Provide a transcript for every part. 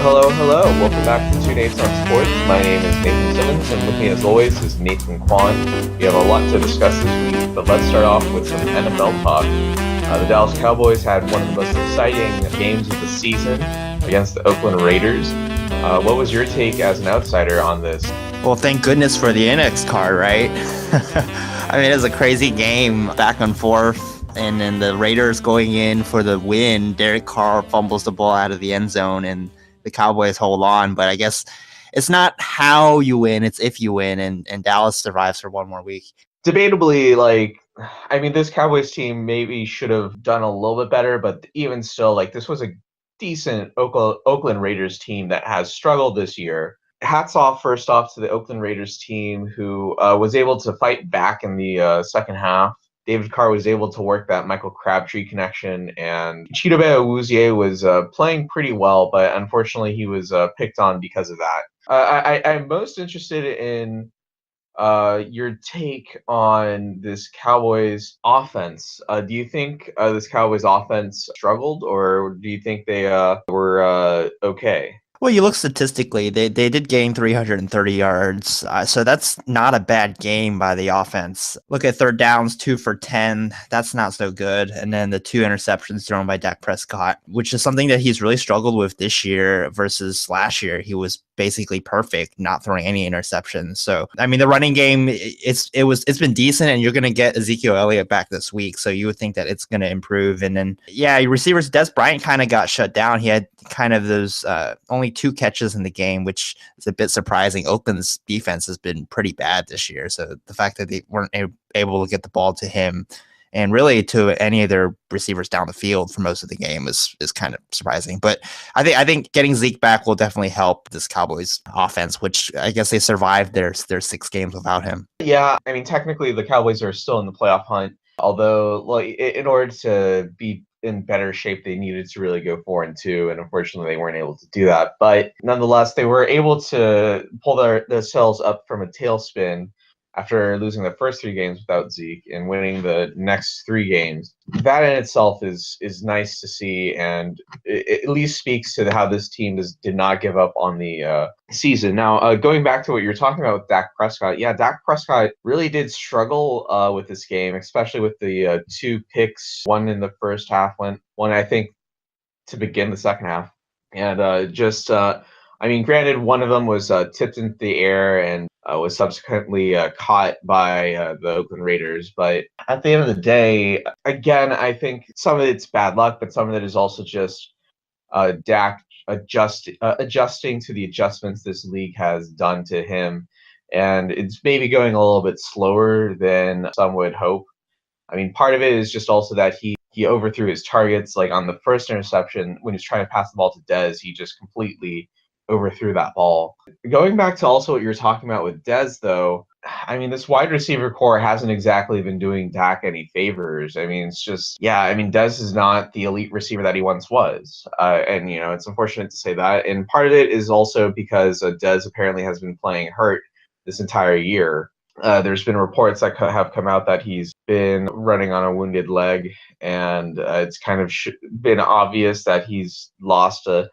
Hello. Welcome back to Two Nates on Sports. My name is Nathan Simmons, and with me as always is Nathan Kwan. We have a lot to discuss this week, but let's start off with some NFL talk. The Dallas Cowboys had one of the most exciting games of the season against the Oakland Raiders. What was your take as an outsider on this? Well, thank goodness for the index card, right? I mean, it was a crazy game, back and forth. And then the Raiders going in for the win. Derek Carr fumbles the ball out of the end zone, and the Cowboys hold on. But I guess it's not how you win, it's if you win, and Dallas survives for one more week. Debatably, this Cowboys team maybe should have done a little bit better, but even still, this was a decent Oakland Raiders team that has struggled this year. Hats off, first off, to the Oakland Raiders team who was able to fight back in the second half. David Carr was able to work that Michael Crabtree connection, and Chidobe Awuzie was playing pretty well, but unfortunately he was picked on because of that. I'm most interested in your take on this Cowboys offense. Do you think this Cowboys offense struggled, or do you think they were okay? Well, you look statistically, they did gain 330 yards, so that's not a bad game by the offense. Look at third downs, 2 for 10. That's not so good. And then the 2 interceptions thrown by Dak Prescott, which is something that he's really struggled with this year versus last year. He was basically perfect, not throwing any interceptions. So, I mean, the running game, it's been decent, and you're going to get Ezekiel Elliott back this week, so you would think that it's going to improve. And then, yeah, your receivers, Des Bryant kind of got shut down. He had kind of those only 2 catches in the game, which is a bit surprising. Oakland's defense has been pretty bad this year, so the fact that they weren't able to get the ball to him and really to any of their receivers down the field for most of the game is kind of surprising. But I think getting Zeke back will definitely help this Cowboys offense, which I guess they survived their 6 games without him. Yeah, I mean, technically the Cowboys are still in the playoff hunt, although in order to be in better shape, they needed to really go 4-2, and unfortunately they weren't able to do that. But nonetheless, they were able to pull themselves up from a tailspin after losing the first 3 games without Zeke and winning the next 3 games. That in itself is nice to see, and it at least speaks to how this team did not give up on the season. Now, going back to what you're talking about with Dak Prescott, yeah, Dak Prescott really did struggle with this game, especially with the 2 picks, one in the first half, one I think to begin the second half. And granted, one of them was tipped into the air and was subsequently caught by the Oakland Raiders. But at the end of the day, again, I think some of it's bad luck, but some of it is also just Dak adjusting to the adjustments this league has done to him. And it's maybe going a little bit slower than some would hope. I mean, part of it is just also that he overthrew his targets. Like on the first interception, when he's trying to pass the ball to Dez, he just completely overthrew that ball. Going back to also what you were talking about with Dez, though, I mean, this wide receiver core hasn't exactly been doing Dak any favors. I mean, it's just, Dez is not the elite receiver that he once was. And, it's unfortunate to say that. And part of it is also because Dez apparently has been playing hurt this entire year. There's been reports that have come out that he's been running on a wounded leg, and it's kind of been obvious that he's lost a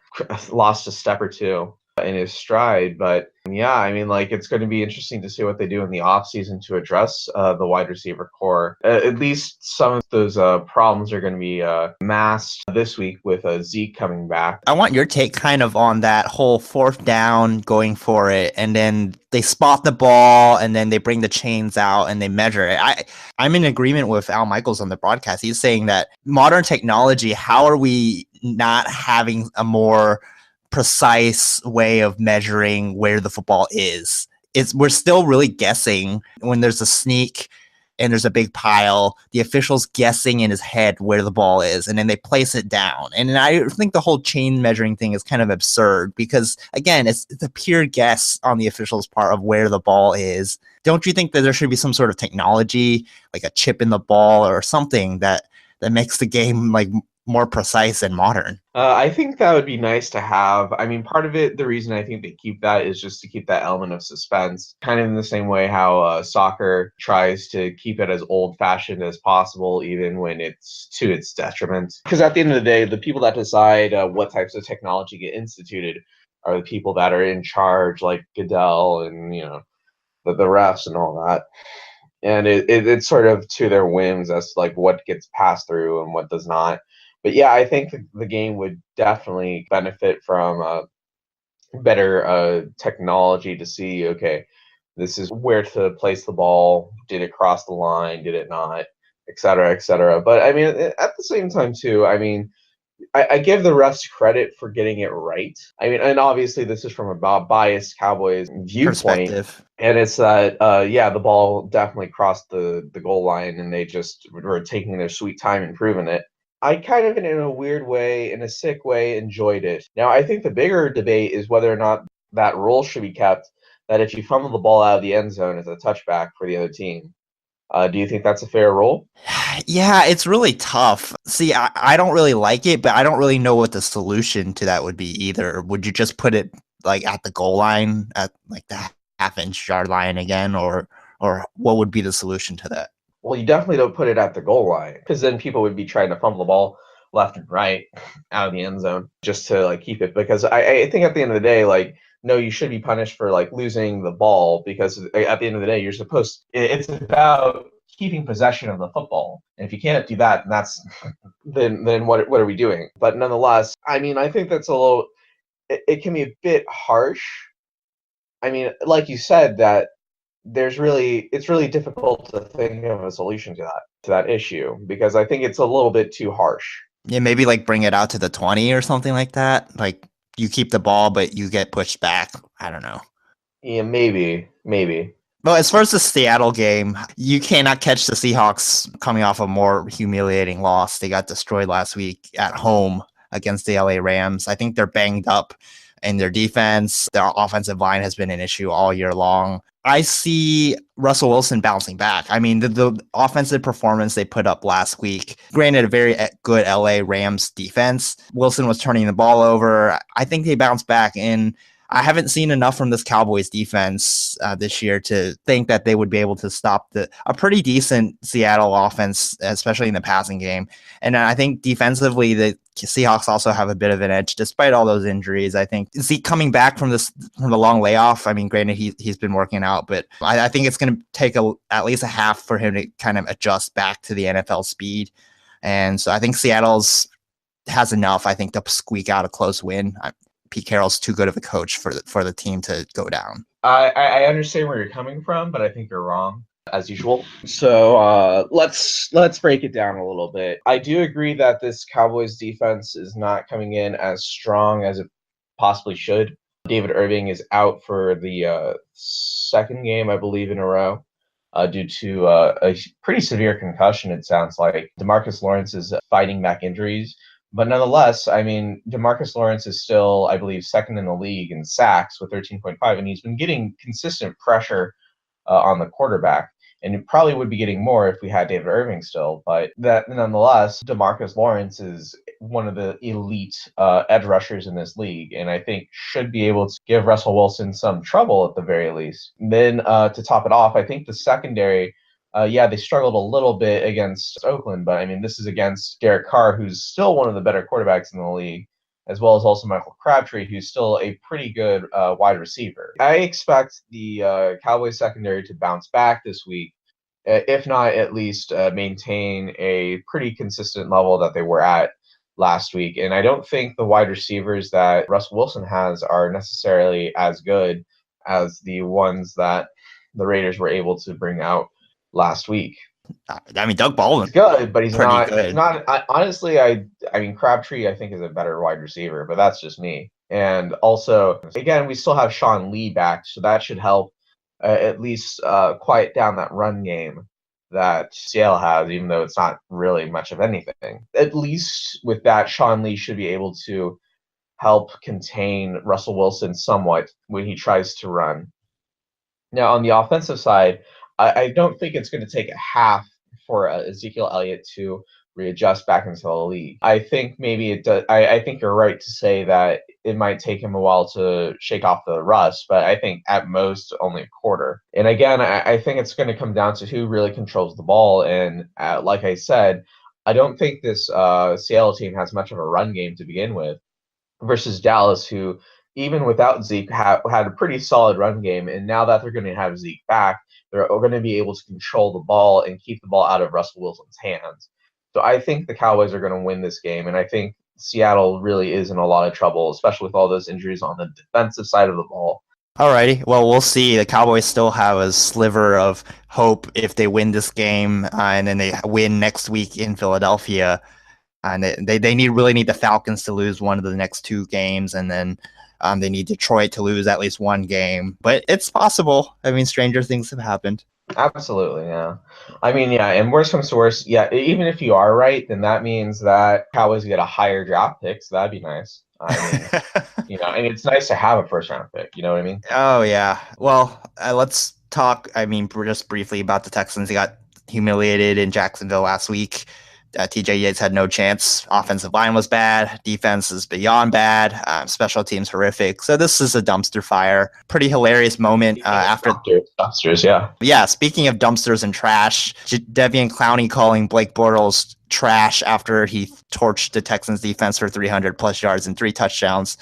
step or 2 in his stride. But yeah, I mean, it's going to be interesting to see what they do in the offseason to address the wide receiver core. At least some of those problems are going to be masked this week with Zeke coming back. I want your take kind of on that whole 4th down, going for it, and then they spot the ball, and then they bring the chains out and they measure it. I'm in agreement with Al Michaels on the broadcast. He's saying that modern technology, how are we not having a more precise way of measuring where the football is? We're still really guessing. When there's a sneak and there's a big pile, the official's guessing in his head where the ball is, and then they place it down. And I think the whole chain measuring thing is kind of absurd because, again, it's a pure guess on the official's part of where the ball is. Don't you think that there should be some sort of technology, like a chip in the ball or something that makes the game more precise and modern? I think that would be nice to have. I mean, part of it, the reason I think they keep that is just to keep that element of suspense, kind of in the same way how soccer tries to keep it as old-fashioned as possible, even when it's to its detriment. Because at the end of the day, the people that decide what types of technology get instituted are the people that are in charge, like Goodell and the refs and all that. And it's sort of to their whims as to like what gets passed through and what does not. But yeah, I think the game would definitely benefit from better technology to see, okay, this is where to place the ball. Did it cross the line? Did it not? Et cetera, et cetera. But I mean, at the same time, too, I mean, I give the refs credit for getting it right. I mean, and obviously this is from a biased Cowboys viewpoint. Perspective. And it's that, yeah, the ball definitely crossed the goal line and they just were taking their sweet time and proving it. I kind of, in a weird way, in a sick way, enjoyed it. Now, I think the bigger debate is whether or not that rule should be kept, that if you fumble the ball out of the end zone, it's a touchback for the other team. Do you think that's a fair rule? Yeah, it's really tough. See, I don't really like it, but I don't really know what the solution to that would be either. Would you just put it like at the goal line, at like the half-inch yard line again, or what would be the solution to that? Well, you definitely don't put it at the goal line because then people would be trying to fumble the ball left and right out of the end zone just to like keep it. Because I think at the end of the day, like, no, you should be punished for like losing the ball because at the end of the day, you're supposed. It's about keeping possession of the football, and if you can't do that, then that's then what are we doing? But nonetheless, I mean, I think that's a little. It can be a bit harsh. I mean, like you said, that it's really difficult to think of a solution to that issue because I think it's a little bit too harsh. Yeah, maybe like bring it out to the 20 or something like that. Like you keep the ball, but you get pushed back. I don't know. Yeah, maybe. Well, as far as the Seattle game, you cannot catch the Seahawks coming off a more humiliating loss. They got destroyed last week at home against the LA Rams. I think they're banged up in their defense. Their offensive line has been an issue all year long. I see Russell Wilson bouncing back. I mean, the offensive performance they put up last week, granted, a very good LA Rams defense. Wilson was turning the ball over. I think they bounced back, and I haven't seen enough from this Cowboys defense this year to think that they would be able to stop a pretty decent Seattle offense, especially in the passing game. And I think defensively, the Seahawks also have a bit of an edge despite all those injuries. I think coming back from the long layoff. I mean, granted, he's been working out, but I think it's going to take at least a half for him to kind of adjust back to the NFL speed. And so I think Seattle's has enough, I think, to squeak out a close win. Pete Carroll's too good of a coach for the team to go down. I understand where you're coming from, but I think you're wrong as usual. So let's break it down a little bit. I do agree that this Cowboys defense is not coming in as strong as it possibly should. David Irving is out for the second game, I believe, in a row. Due to a pretty severe concussion, it sounds like. DeMarcus Lawrence is fighting back injuries. But nonetheless, I mean, DeMarcus Lawrence is still, I believe, second in the league in sacks with 13.5, and he's been getting consistent pressure on the quarterback. And it probably would be getting more if we had David Irving still. But that nonetheless, DeMarcus Lawrence is one of the elite edge rushers in this league, and I think should be able to give Russell Wilson some trouble at the very least. And then to top it off, I think the secondary, yeah, they struggled a little bit against Oakland, but I mean, this is against Derek Carr, who's still one of the better quarterbacks in the league, as well as also Michael Crabtree, who's still a pretty good wide receiver. I expect the Cowboys secondary to bounce back this week, if not at least maintain a pretty consistent level that they were at last week. And I don't think the wide receivers that Russell Wilson has are necessarily as good as the ones that the Raiders were able to bring out last week. I mean, Doug Baldwin's good, but he's not good. He's not. Honestly, I mean, Crabtree I think is a better wide receiver, but that's just me. And also, again, we still have Sean Lee back, so that should help at least quiet down that run game that Seattle has, even though it's not really much of anything. At least with that, Sean Lee should be able to help contain Russell Wilson somewhat when he tries to run. Now, on the offensive side, I don't think it's going to take a half for Ezekiel Elliott to readjust back into the league. I think maybe it does. I think you're right to say that it might take him a while to shake off the rust, but I think at most only a quarter. And again, I think it's going to come down to who really controls the ball. And like I said, I don't think this Seattle team has much of a run game to begin with versus Dallas, who even without Zeke, had a pretty solid run game. And now that they're going to have Zeke back, they're going to be able to control the ball and keep the ball out of Russell Wilson's hands. So I think the Cowboys are going to win this game. And I think Seattle really is in a lot of trouble, especially with all those injuries on the defensive side of the ball. Alrighty, well, we'll see. The Cowboys still have a sliver of hope if they win this game, and then they win next week in Philadelphia. And they really need the Falcons to lose one of the next 2 games, and then they need Detroit to lose at least 1 game. But it's possible. I mean, stranger things have happened. Absolutely, yeah. I mean, yeah, and worst comes to worst, yeah, even if you are right, then that means that Cowboys get a higher draft pick, so that'd be nice. I mean, and it's nice to have a first-round pick, you know what I mean? Oh, yeah. Well, let's talk, just briefly about the Texans. They got humiliated in Jacksonville last week. TJ Yates had no chance. Offensive line was bad. Defense is beyond bad. Special teams horrific. So this is a dumpster fire. Pretty hilarious moment after dumpsters. Yeah. Yeah. Speaking of dumpsters and trash, Devian Clowney calling Blake Bortles trash after he torched the Texans defense for 300 plus yards and 3 touchdowns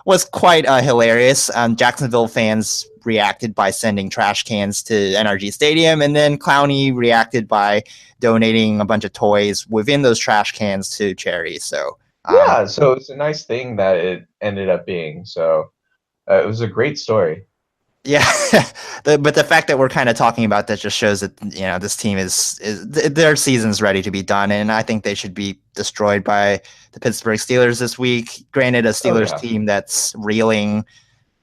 was quite hilarious. Jacksonville fans reacted by sending trash cans to NRG Stadium, and then Clowney reacted by donating a bunch of toys within those trash cans to charity. So so it's a nice thing that it ended up being. So it was a great story. Yeah, but the fact that we're kind of talking about that just shows that this team is their season's ready to be done, and I think they should be destroyed by the Pittsburgh Steelers this week. Granted, a Steelers team that's reeling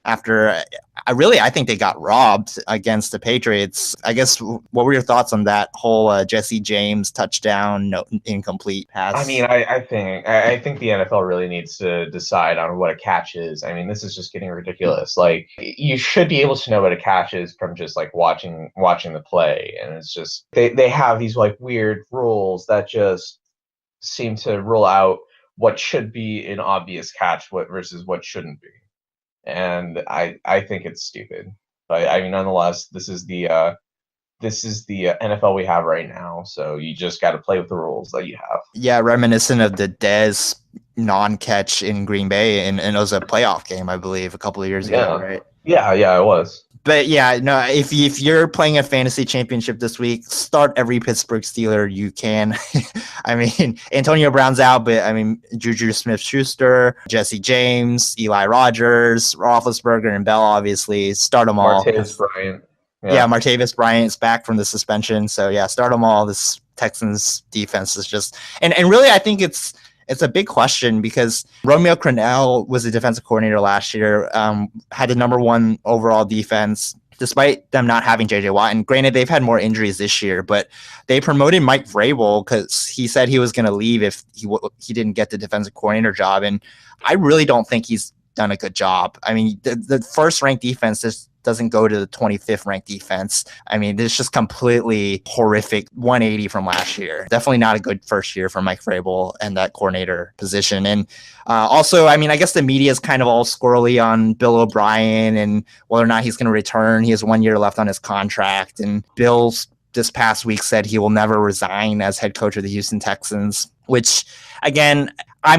after I think they got robbed against the Patriots. I guess, what were your thoughts on that whole Jesse James touchdown, incomplete pass? I mean, I think the NFL really needs to decide on what a catch is. I mean, this is just getting ridiculous. Like, you should be able to know what a catch is from just like watching the play, and it's just they have these like weird rules that just seem to rule out what should be an obvious catch versus what shouldn't be. And I think it's stupid. But I mean, nonetheless, this is the NFL we have right now. So you just got to play with the rules that you have. Yeah, reminiscent of the Dez non-catch in Green Bay, and it was a playoff game, I believe, a couple of years ago, right? Yeah, it was. But yeah, no, if you're playing a fantasy championship this week, start every Pittsburgh Steeler you can. I mean, Antonio Brown's out, but I mean, Juju Smith-Schuster, Jesse James, Eli Rogers, Roethlisberger, and Bell, obviously. Start them all. Martavis Bryant. Yeah, Martavis Bryant is back from the suspension. So yeah, start them all. This Texans defense is just, and really, I think it's a big question because Romeo Crennel was the defensive coordinator last year, had the number 1 overall defense, despite them not having J.J. Watt. And granted, they've had more injuries this year, but they promoted Mike Vrabel because he said he was going to leave if he didn't get the defensive coordinator job. And I really don't think he's done a good job. I mean, the first-ranked defense just doesn't go to the 25th ranked defense. I mean, it's just completely horrific 180 from last year. Definitely not a good first year for Mike Vrabel and that coordinator position. And also, I mean, I guess the media is kind of all squirrely on Bill O'Brien and whether or not he's going to return. He has 1 year left on his contract. And Bill's this past week said he will never resign as head coach of the Houston Texans, which, again, I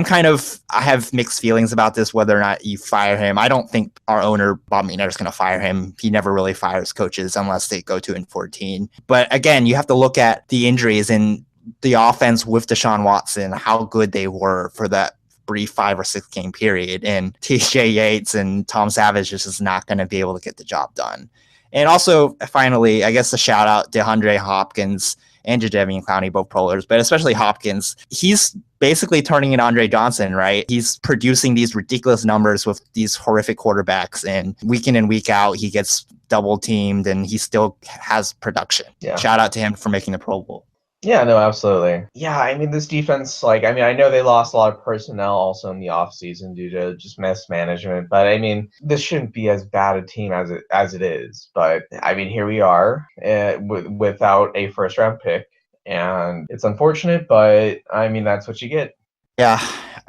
have mixed feelings about this, whether or not you fire him. I don't think our owner, Bob Meaner, is going to fire him. He never really fires coaches unless they go 2-14. But again, you have to look at the injuries and the offense with Deshaun Watson, how good they were for that brief 5 or 6 game period. And TJ Yates and Tom Savage just not going to be able to get the job done. And also, finally, I guess a shout out to DeAndre Hopkins and Jadeveon Clowney, both Prolers, but especially Hopkins. He's basically turning in Andre Johnson, right? He's producing these ridiculous numbers with these horrific quarterbacks, and week in and week out, he gets double teamed and he still has production. Yeah. Shout out to him for making the Pro Bowl. Yeah, no, absolutely. Yeah, I mean, this defense, I know they lost a lot of personnel also in the offseason due to just mismanagement, but I mean, this shouldn't be as bad a team as it is. But I mean, here we are without a first round pick, and it's unfortunate, but I mean, that's what you get. Yeah.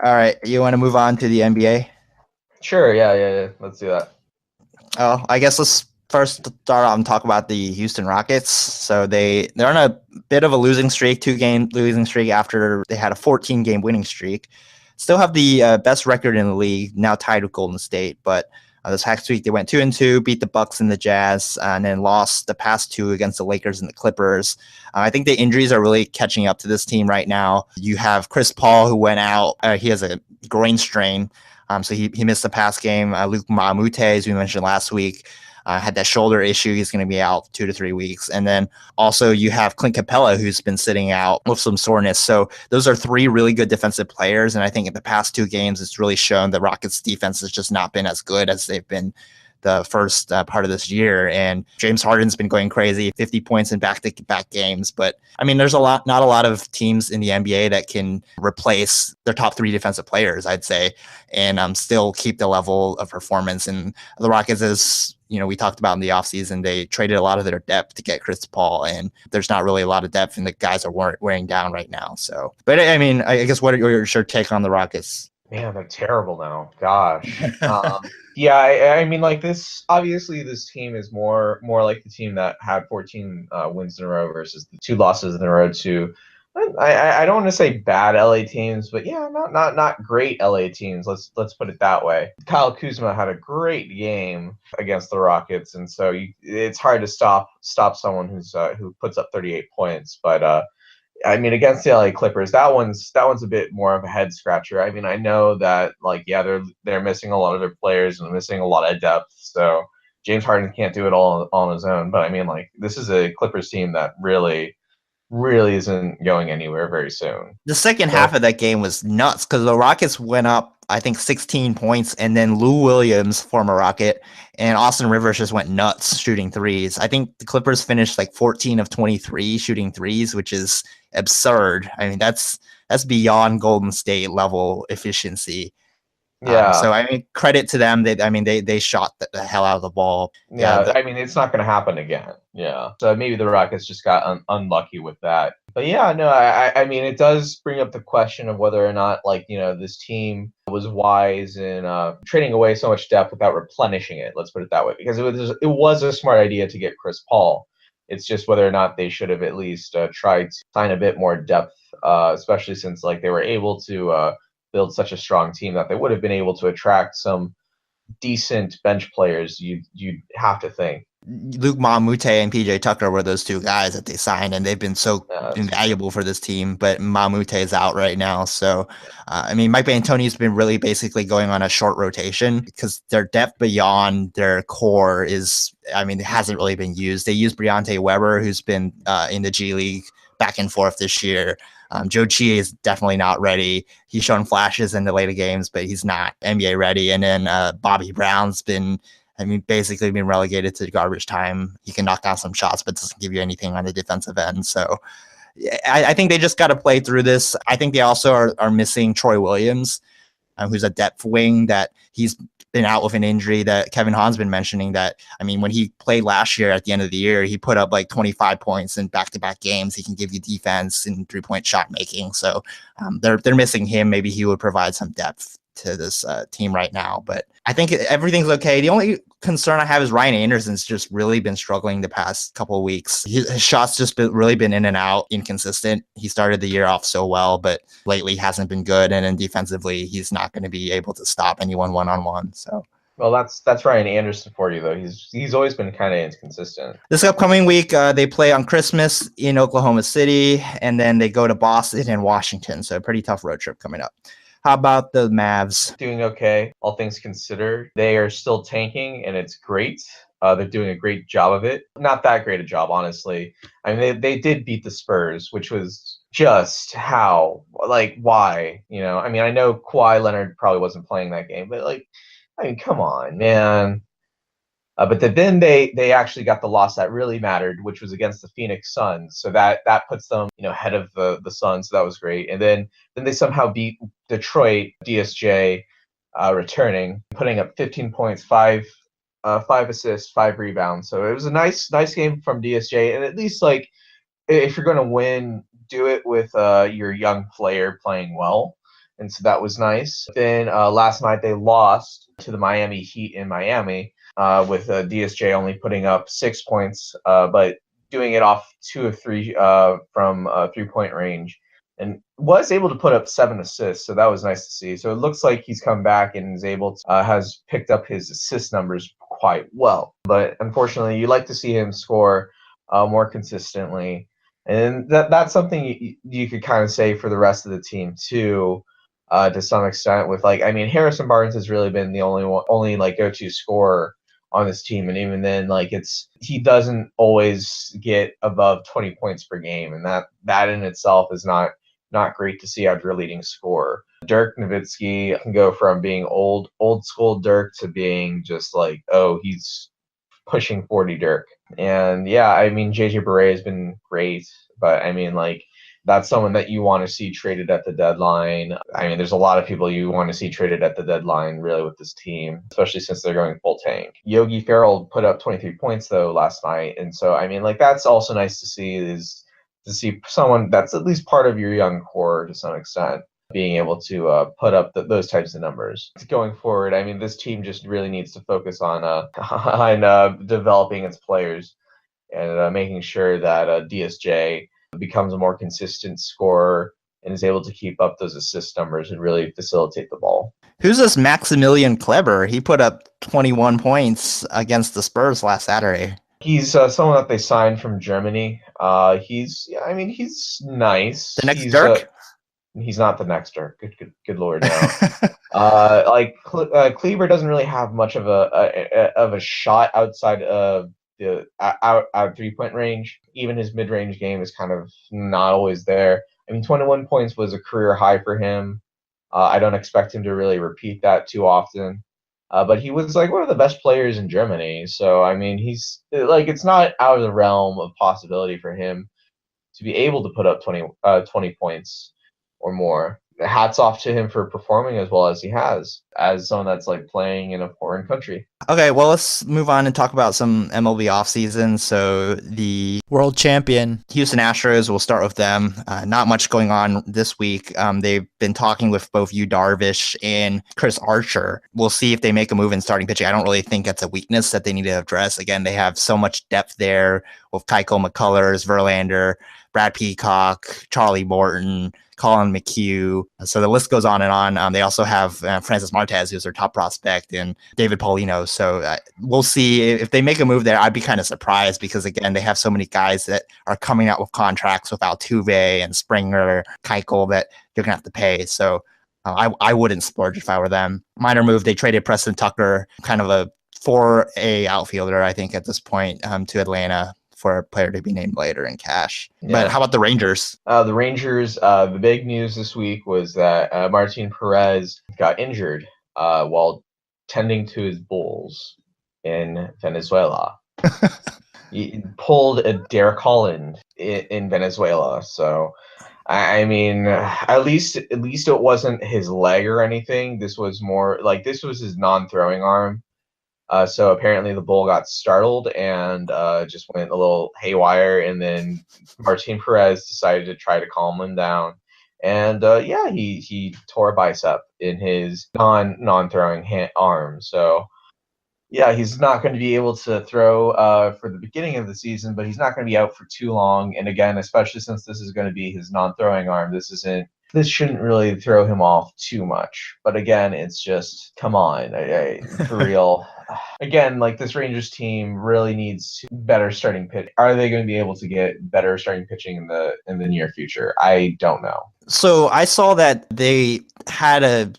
All right. You want to move on to the NBA? Sure. Yeah. Let's do that. Oh, I guess let's first start off and talk about the Houston Rockets. So they're on a bit of a losing streak, 2-game losing streak after they had a 14-game winning streak. still have the best record in the league, now tied with Golden State. But this past week they went 2-2, beat the Bucks and the Jazz, and then lost the past two against the Lakers and the Clippers. I think the injuries are really catching up to this team right now. You have Chris Paul, who went out. He has a groin strain, so he missed the past game. Luke Mamute, as we mentioned last week, had that shoulder issue. He's going to be out 2 to 3 weeks. And then also you have Clint Capella, who's been sitting out with some soreness. So those are three really good defensive players. And I think in the past two games, it's really shown the Rockets defense has just not been as good as they've been the first part of this year. And James Harden's been going crazy, 50 points in back-to-back games. But I mean, there's not a lot of teams in the NBA that can replace their top three defensive players, I'd say, and still keep the level of performance. And the Rockets, as we talked about in the offseason, they traded a lot of their depth to get Chris Paul, and there's not really a lot of depth, and the guys are wearing down right now. So, but I mean, I guess what are your take on the Rockets? Man, they're terrible now. Gosh. Yeah, I mean, like this. Obviously, this team is more like the team that had 14 wins in a row versus the 2 losses in a row to. I don't want to say bad LA teams, but yeah, not great LA teams. Let's put it that way. Kyle Kuzma had a great game against the Rockets, and so it's hard to stop someone who puts up 38 points. But I mean, against the LA Clippers, that one's a bit more of a head scratcher. I mean, I know that they're missing a lot of their players and missing a lot of depth. So James Harden can't do it all on his own. But I mean, this is a Clippers team that really isn't going anywhere very soon. The second half of that game was nuts because the Rockets went up, I think, 16 points, and then Lou Williams, former Rocket, and Austin Rivers just went nuts shooting threes. I think the Clippers finished 14 of 23 shooting threes, which is absurd. I mean, that's beyond Golden State level efficiency. Yeah. So I mean, credit to them. They shot the hell out of the ball. Yeah. I mean, it's not going to happen again. Yeah. So maybe the Rockets just got unlucky with that. But yeah, no, I mean, it does bring up the question of whether or not this team was wise in trading away so much depth without replenishing it. Let's put it that way, because it was a smart idea to get Chris Paul. It's just whether or not they should have at least tried to sign a bit more depth, especially since they were able to build such a strong team that they would have been able to attract some decent bench players. You'd have to think. Luke Mamute and PJ Tucker were those two guys that they signed, and they've been so invaluable for this team. But Mamute is out right now, so I mean, Mike D'Antoni's been really basically going on a short rotation because their depth beyond their core it hasn't really been used. They used Briante Weber, who's been in the G League back and forth this year. Joe Chi is definitely not ready. He's shown flashes in the later games, but he's not NBA ready. And then Bobby Brown's basically been relegated to garbage time. He can knock down some shots, but doesn't give you anything on the defensive end. So I think they just got to play through this. I think they also are missing Troy Williams, who's a depth wing that he's been out with an injury that Kevin Hahn's been mentioning. That, I mean, when he played last year at the end of the year, he put up 25 points in back-to-back games. He can give you defense and 3-point shot making. So they're missing him. Maybe he would provide some depth to this team right now, but I think everything's okay. The only concern I have is Ryan Anderson's just really been struggling the past couple of weeks. His shots just really been in and out, inconsistent. He started the year off so well, but lately hasn't been good. And then defensively, he's not going to be able to stop anyone one-on-one. So. Well, that's Ryan Anderson for you, though. He's always been kind of inconsistent. This upcoming week, they play on Christmas in Oklahoma City, and then they go to Boston and Washington. So a pretty tough road trip coming up. How about the Mavs? Doing okay, all things considered. They are still tanking, and it's great. They're doing a great job of it. Not that great a job, honestly. I mean, they did beat the Spurs, which was just why? I mean, I know Kawhi Leonard probably wasn't playing that game, but I mean, come on, man. But then they actually got the loss that really mattered, which was against the Phoenix Suns. So that puts them ahead of the Suns. So that was great. And then they somehow beat Detroit. DSJ returning, putting up 15 points, five assists, 5 rebounds. So it was a nice game from DSJ. And at least if you're going to win, do it with your young player playing well. And so that was nice. Then last night they lost to the Miami Heat in Miami. With DSJ only putting up 6 points, but doing it off 2 of 3 from 3-point range. and was able to put up 7 assists, so that was nice to see. So it looks like he's come back and is able to has picked up his assist numbers quite well. But unfortunately, you like to see him score more consistently, and that's something you could kind of say for the rest of the team too. To some extent, with like, I mean, Harrison Barnes has really been the only like go-to scorer on this team, and even then, like, he doesn't always get above 20 points per game, and that in itself is not great to see out of your leading scorer. Dirk Nowitzki can go from being old school Dirk to being just like, oh, he's pushing 40 Dirk. And yeah, I mean, JJ Barea has been great, but I mean, like, that's someone that you want to see traded at the deadline. I mean, there's a lot of people you want to see traded at the deadline, really, with this team, especially since they're going full tank. Yogi Ferrell put up 23 points, though, last night. And so, I mean, like, that's also nice to see, is to see someone that's at least part of your young core to some extent being able to put up those types of numbers. Going forward, I mean, this team just really needs to focus on developing its players and making sure that DSJ becomes a more consistent scorer and is able to keep up those assist numbers and really facilitate the ball. Who's this Maximilian Kleber? He put up 21 points against the Spurs last Saturday. He's someone that they signed from Germany. He's nice. The next Dirk? He's not the next Dirk. Good Lord, no. Kleber doesn't really have much of a shot outside of the out 3-point range. Even his mid-range game is kind of not always there. I mean, 21 points was a career high for him. I don't expect him to really repeat that too often. But he was like one of the best players in Germany. So I mean, he's like, it's not out of the realm of possibility for him to be able to put up 20 points or more. Hats off to him for performing as well as he has, as someone that's like playing in a foreign country. Okay, well, let's move on and talk about some MLB offseason. So the world champion Houston Astros, we'll start with them. Not much going on this week. They've been talking with both Yu Darvish and Chris Archer. We'll see if they make a move in starting pitching. I don't really think that's a weakness that they need to address. Again, they have so much depth there with Keuchel, McCullers, Verlander, Brad Peacock, Charlie Morton, Colin McHugh. So the list goes on and on. They also have Francis Marquez, who's their top prospect, and David Paulino. So we'll see if they make a move there. I'd be kind of surprised because, again, they have so many guys that are coming out with contracts with Altuve and Springer, Keuchel, that you're going to have to pay. So I wouldn't splurge if I were them. Minor move, they traded Preston Tucker, kind of a 4A outfielder, I think, at this point, to Atlanta for a player to be named later in cash. Yeah. But how about the Rangers? The Rangers, the big news this week was that Martin Perez got injured while tending to his bulls in Venezuela. He pulled a Derek Holland in Venezuela. So, I mean, at least it wasn't his leg or anything. This was more like, this was his non-throwing arm. So apparently the bull got startled and just went a little haywire, and then Martin Perez decided to try to calm him down. And he tore a bicep in his non-throwing arm. So yeah, he's not going to be able to throw for the beginning of the season, but he's not going to be out for too long. And again, especially since this is going to be his non-throwing arm, this shouldn't really throw him off too much. But again, it's just, come on, for real. Again, like, this Rangers team really needs better starting pitch. Are they going to be able to get better starting pitching in the near future? I don't know. So I saw that they had a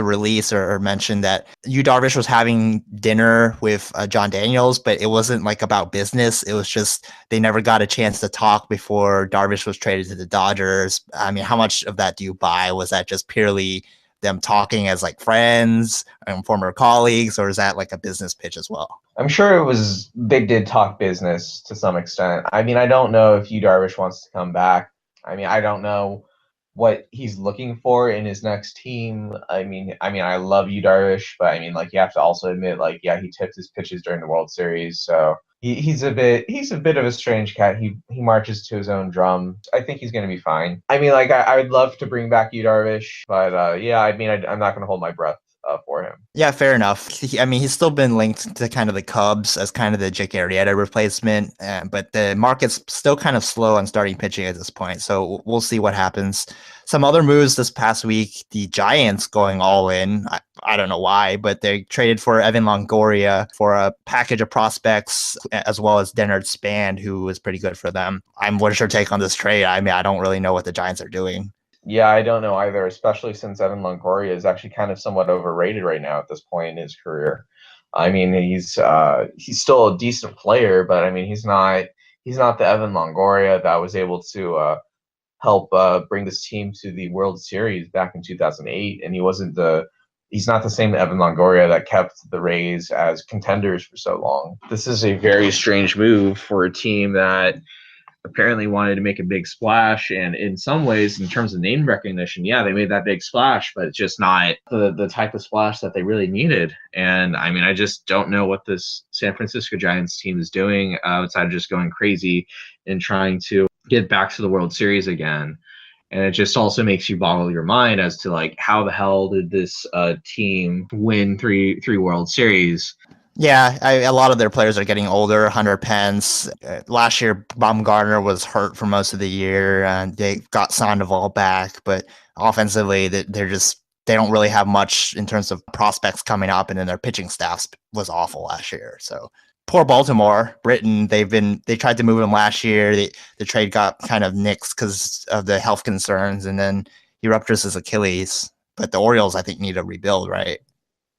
release or mention that Yu Darvish was having dinner with John Daniels, but it wasn't like about business. It was just they never got a chance to talk before Darvish was traded to the Dodgers. I mean, how much of that do you buy? Was that just purely them talking as like friends and former colleagues, or is that like a business pitch as well? I'm sure they did talk business to some extent. I mean, I don't know if Yu Darvish wants to come back. I mean, I don't know what he's looking for in his next team. I mean, I love Yu Darvish, but I mean, like, you have to also admit, like, yeah, he tipped his pitches during the World Series, so he's a bit of a strange cat. He marches to his own drum. I think he's going to be fine. I mean, like, I would love to bring back Yu Darvish, but yeah, I mean, I'm not going to hold my breath for him. Yeah, fair enough. He's still been linked to kind of the Cubs as kind of the Jake Arrieta replacement, but the market's still kind of slow on starting pitching at this point. So we'll see what happens. Some other moves this past week, the Giants going all in. I don't know why, but they traded for Evan Longoria for a package of prospects, as well as Dennard Span, who was pretty good for them. What is your take on this trade? I don't really know what the Giants are doing. Yeah, I don't know either, especially since Evan Longoria is actually kind of somewhat overrated right now at this point in his career. I mean, he's still a decent player, but I mean, he's not the Evan Longoria that was able to help bring this team to the World Series back in 2008, and he's not the same Evan Longoria that kept the Rays as contenders for so long. This is a very strange move for a team that apparently wanted to make a big splash, and in some ways, in terms of name recognition, yeah, they made that big splash, but it's just not the type of splash that they really needed. And I mean, I just don't know what this San Francisco Giants team is doing outside of just going crazy and trying to get back to the World Series again. And it just also makes you boggle your mind as to like, how the hell did this team win three World Series? Yeah, a lot of their players are getting older. Hunter Pence. Last year, Baumgartner was hurt for most of the year, and they got Sandoval back. But offensively, they don't really have much in terms of prospects coming up, and then their pitching staff was awful last year. So poor Baltimore. Britton, they tried to move him last year. The trade got kind of nixed because of the health concerns, and then he ruptures his Achilles. But the Orioles, I think, need to rebuild, right?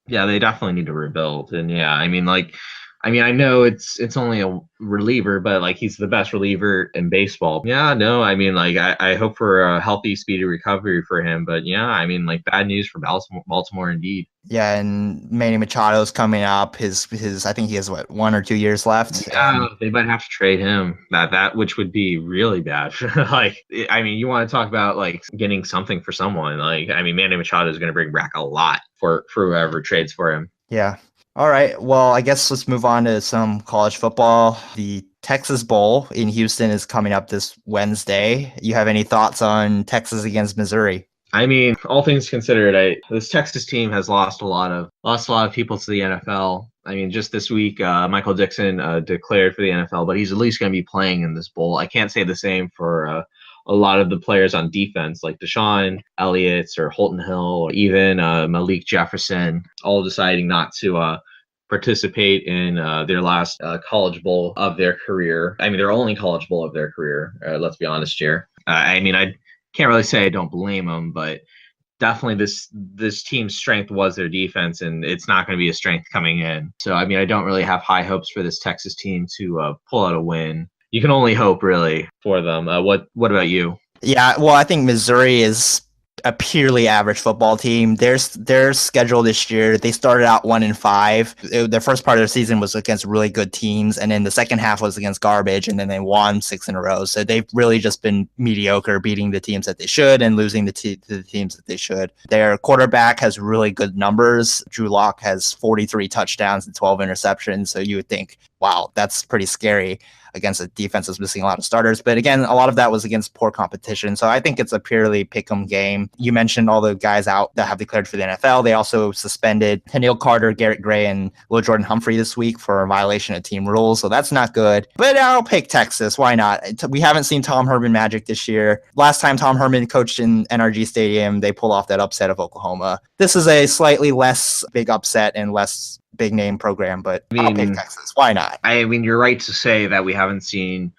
Yeah, they definitely need to rebuild. And yeah, I mean, I know it's only a reliever, but like, he's the best reliever in baseball. Yeah, no, I mean, like, I hope for a healthy, speedy recovery for him. But yeah, I mean, like, bad news for Baltimore indeed. Yeah, and Manny Machado's coming up. His I think he has 1 or 2 years left. Yeah, they might have to trade him. That which would be really bad. Like, I mean, you want to talk about like getting something for someone. Like, I mean, Manny Machado is going to bring back a lot for whoever trades for him. Yeah. All right. Well, I guess let's move on to some college football. The Texas Bowl in Houston is coming up this Wednesday. You have any thoughts on Texas against Missouri? I mean, all things considered, this Texas team has lost a lot of people to the NFL. I mean, just this week, Michael Dixon declared for the NFL, but he's at least going to be playing in this bowl. I can't say the same for a lot of the players on defense, like Deshaun Elliott or Holton Hill, or even Malik Jefferson, all deciding not to participate in their last college bowl of their career. I mean, their only college bowl of their career. Let's be honest here. I mean, I can't really say I don't blame them, but definitely this team's strength was their defense, and it's not going to be a strength coming in. So, I mean, I don't really have high hopes for this Texas team to pull out a win. You can only hope, really, for them. What about you? Yeah, well, I think Missouri is a purely average football team. Their schedule this year, they started out 1-5. Their first part of the season was against really good teams, and then the second half was against garbage, and then they won 6 in a row. So they've really just been mediocre, beating the teams that they should and losing to the teams that they should. Their quarterback has really good numbers. Drew Lock has 43 touchdowns and 12 interceptions. So you would think, wow, that's pretty scary against a defense that's missing a lot of starters. But again, a lot of that was against poor competition. So I think it's a purely pick'em game. You mentioned all the guys out that have declared for the NFL. They also suspended Tennille Carter, Garrett Gray, and Lil Jordan Humphrey this week for a violation of team rules. So that's not good. But I'll pick Texas. Why not? We haven't seen Tom Herman magic this year. Last time Tom Herman coached in NRG Stadium, they pulled off that upset of Oklahoma. This is a slightly less big upset and less big name program, but I'll pick Texas. Why not? I mean, you're right to say that we haven't seen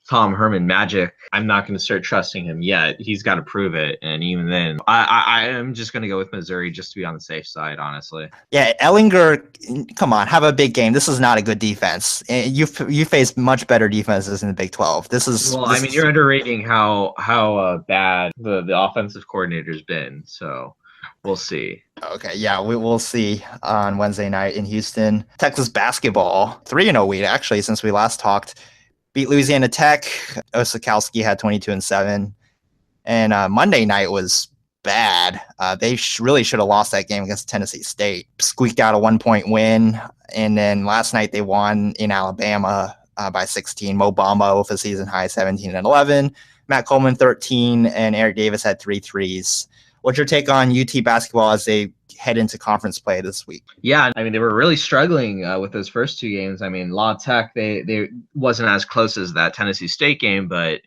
Tom Herman magic. I'm not going to start trusting him yet. He's got to prove it. And even then, I am just going to go with Missouri just to be on the safe side, honestly. Yeah, Ellinger, come on, have a big game. This is not a good defense. You face much better defenses in the Big 12. You're underrating how bad the offensive coordinator's been. So we'll see. Okay, yeah, we'll see on Wednesday night in Houston. Texas basketball, 3-0 week, actually, since we last talked. Beat Louisiana Tech. Osakowski had 22-7. And Monday night was bad. They really should have lost that game against Tennessee State. Squeaked out a 1-point win. And then last night they won in Alabama by 16. Mo Bamba with a season high 17-11. Matt Coleman 13, and Eric Davis had 3 threes. What's your take on UT basketball as they head into conference play this week. Yeah, I mean, they were really struggling with those first two games. I mean, La Tech, they wasn't as close as that Tennessee State game, but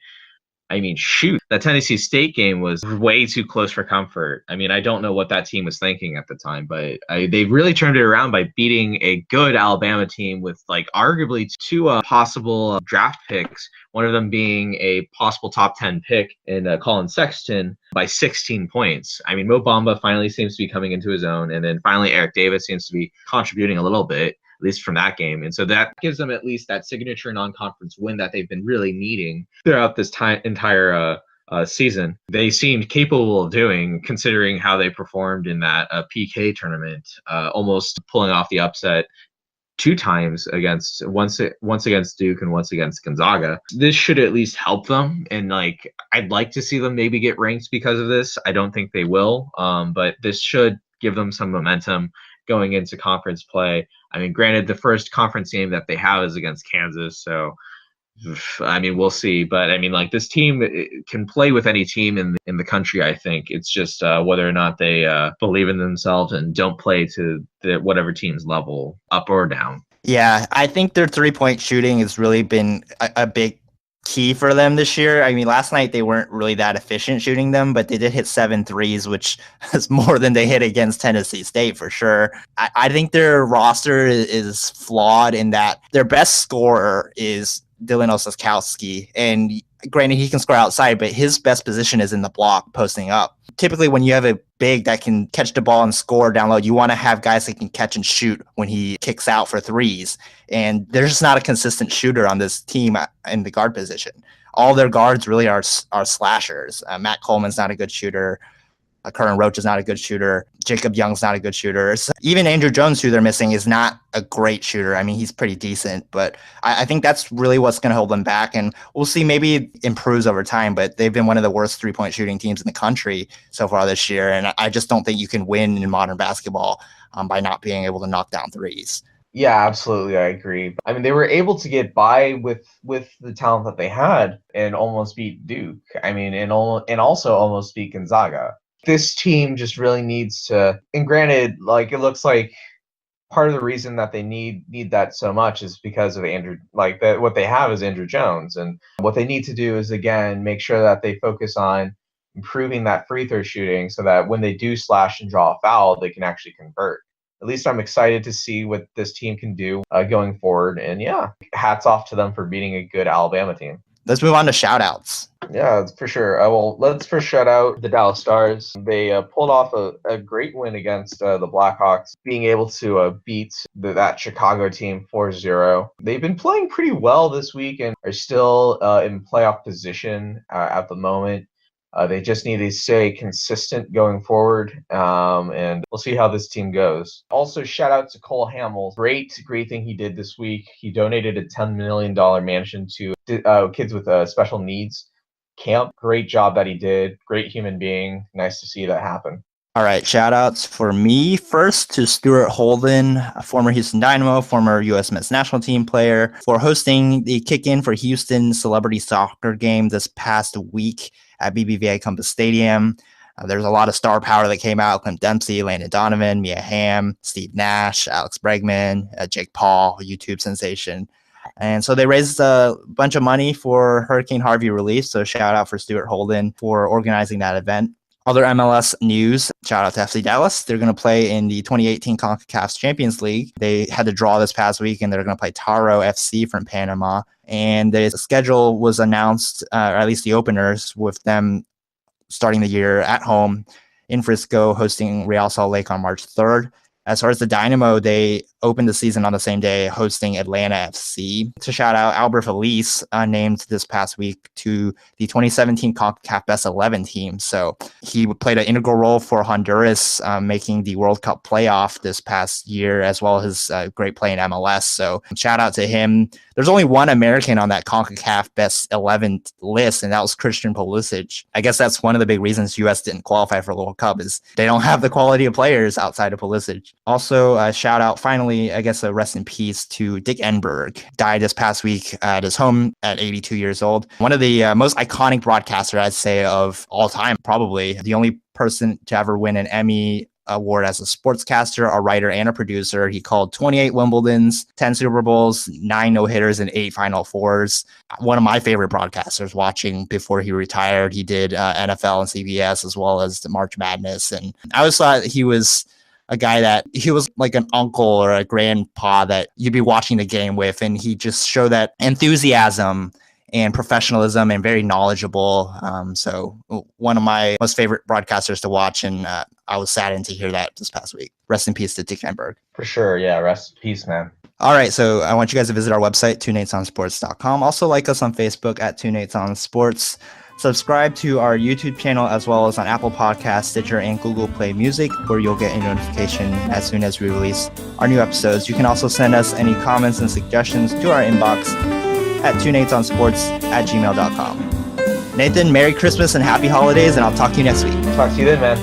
I mean, shoot, that Tennessee State game was way too close for comfort. I mean, I don't know what that team was thinking at the time, but they really turned it around by beating a good Alabama team with like arguably two possible draft picks, one of them being a possible top 10 pick in Colin Sexton by 16 points. I mean, Mo Bamba finally seems to be coming into his own, and then finally Eric Davis seems to be contributing a little bit, at least from that game. And so that gives them at least that signature non-conference win that they've been really needing throughout this entire season. They seemed capable of doing, considering how they performed in that PK tournament, almost pulling off the upset two times once against Duke and once against Gonzaga. This should at least help them, and like I'd like to see them maybe get ranked because of this. I don't think they will, but this should give them some momentum going into conference play. I mean, granted, the first conference game that they have is against Kansas, so I mean, we'll see. But I mean, like this team can play with any team in the country. I think it's just whether or not they believe in themselves and don't play to whatever team's level, up or down. Yeah, I think their 3-point shooting has really been a big key for them this year. I mean, last night they weren't really that efficient shooting them, but they did hit 7 threes, which is more than they hit against Tennessee State for sure. I think their roster is flawed in that their best scorer is Dylan Osaskowski, and granted he can score outside, but his best position is in the block, posting up. Typically when you have a big that can catch the ball and score down low, you want to have guys that can catch and shoot when he kicks out for threes, and there's just not a consistent shooter on this team in the guard position. All their guards really are slashers. Matt Coleman's not a good shooter. Curran Roach is not a good shooter. Jacob Young's not a good shooter. So even Andrew Jones, who they're missing, is not a great shooter. I mean, he's pretty decent, but I think that's really what's going to hold them back. And we'll see, maybe it improves over time, but they've been one of the worst 3-point shooting teams in the country so far this year. And I just don't think you can win in modern basketball by not being able to knock down threes. Yeah, absolutely. I agree. I mean, they were able to get by with the talent that they had and almost beat Duke. I mean, and also almost beat Gonzaga. This team just really needs to, and granted, like it looks like part of the reason that they need that so much is because of Andrew, like that what they have is Andrew Jones, and what they need to do is again make sure that they focus on improving that free throw shooting so that when they do slash and draw a foul, they can actually convert. At least I'm excited to see what this team can do going forward, and yeah, hats off to them for beating a good Alabama team. Let's move on to shoutouts. Yeah, for sure. Well, let's first shout out the Dallas Stars. They pulled off a great win against the Blackhawks, being able to beat that Chicago team 4-0. They've been playing pretty well this week and are still in playoff position at the moment. They just need to stay consistent going forward, and we'll see how this team goes. Also, shout out to Cole Hamels. Great thing he did this week. He donated a $10 million mansion to kids with special needs camp. Great job that he did. Great human being. Nice to see that happen. All right, shout-outs for me. First to Stuart Holden, a former Houston Dynamo, former U.S. men's national team player, for hosting the kick-in for Houston celebrity soccer game this past week at BBVA Compass Stadium. There's a lot of star power that came out. Clint Dempsey, Landon Donovan, Mia Hamm, Steve Nash, Alex Bregman, Jake Paul, YouTube sensation. And so they raised a bunch of money for Hurricane Harvey relief. So shout out for Stuart Holden for organizing that event. Other MLS news, shout out to FC Dallas. They're going to play in the 2018 CONCACAF Champions League. They had to draw this past week, and they're going to play Taro FC from Panama. And the schedule was announced, or at least the openers, with them starting the year at home in Frisco, hosting Real Salt Lake on March 3rd. As far as the Dynamo, they opened the season on the same day, hosting Atlanta FC. To shout out, Albert Feliz named this past week to the 2017 CONCACAF Best 11 team. So he played an integral role for Honduras, making the World Cup playoff this past year, as well as his great play in MLS. So shout out to him. There's only one American on that CONCACAF Best 11 list, and that was Christian Pulisic. I guess that's one of the big reasons U.S. didn't qualify for the World Cup, is they don't have the quality of players outside of Pulisic. Also, shout out, finally, I guess a rest in peace to Dick Enberg. Died this past week at his home at 82 years old. One of the most iconic broadcasters, I'd say, of all time, probably. The only person to ever win an Emmy award as a sportscaster, a writer, and a producer. He called 28 Wimbledons, 10 Super Bowls, 9 no-hitters, and 8 Final Fours. One of my favorite broadcasters watching before he retired. He did NFL and CBS as well as the March Madness. And I always thought he was a guy that he was like an uncle or a grandpa that you'd be watching the game with. And he just showed that enthusiasm and professionalism and very knowledgeable. So one of my most favorite broadcasters to watch. And I was saddened to hear that this past week. Rest in peace to Dick Enberg. For sure. Yeah. Rest in peace, man. All right. So I want you guys to visit our website, TwoNatesOnSports.com. Also like us on Facebook at Two Nates on Sports. Subscribe to our YouTube channel as well as on Apple Podcasts, Stitcher, and Google Play Music, where you'll get a notification as soon as we release our new episodes. You can also send us any comments and suggestions to our inbox at twonatesonsports@gmail.com. Nathan, Merry Christmas and Happy Holidays, and I'll talk to you next week. Talk to you then, man.